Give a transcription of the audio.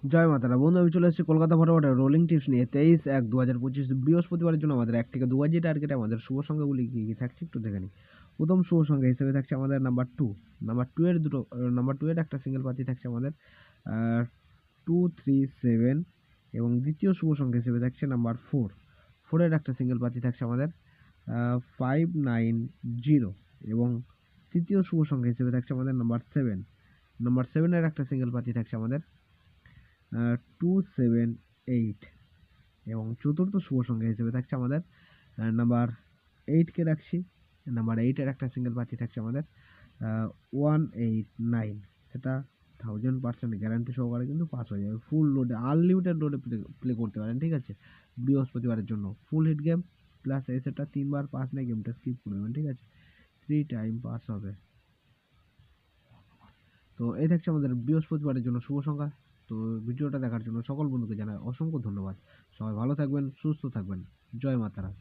জয় মাতারা বন্ধু, আমি চলে এসেছি কলকাতা ফটোফটের রোলিং টিপস নিয়ে 23/1/2025 বৃহস্পতিবারের জন্য আমাদের 1 থেকে 2 টার্গেটে আমাদের শুভ সংখ্যাগুলি কী কী থাকছে একটু দেখে নিই। প্রথম শুভ সংখ্যা হিসেবে থাকছে আমাদের নাম্বার 2। নাম্বার 2 এর একটা সিঙ্গেল পাতি থাকছে আমাদের 237 এবং দ্বিতীয় শুভ সংখ্যা হিসেবে থাকছে নাম্বার 4। 4 এর একটা সিঙ্গেল পাতি থাকছে আমাদের 590 এবং তৃতীয় শুভ সংখ্যা হিসেবে থাকছে আমাদের নাম্বার 7। নাম্বার 7 এর একটা সিঙ্গেল পাতি থাকছে আমাদের 278 এবং চতুর্থ শুভ সংখ্যা হিসেবে থাকছে আমাদের নাম্বার 8কে রাখছি। নাম্বার 8 এর একটা সিঙ্গেল পাতি থাকছে আমাদের 189। সেটা 1000% গ্যারান্টি সহকারে কিন্তু পাস হয়ে যাবে, ফুল লোডে আনলিমিটেড লোডে প্লে করতে পারেন, ঠিক আছে। বৃহস্পতিবারের জন্য ফুল হিট গেম প্লাস সেটা 3 বার পাস নেই, গেমটা স্কিপ করে দেবেন, ঠিক আছে। 3 টাইম পাস হবে। তো এই থাকছে আমাদের বৃহস্পতিবারের জন্য শুভ সংখ্যা। তো ভিডিওটা দেখার জন্য সকল বন্ধুকে জানাই অসংখ্য ধন্যবাদ। সবাই ভালো থাকবেন, সুস্থ থাকবেন। জয় মাতারা।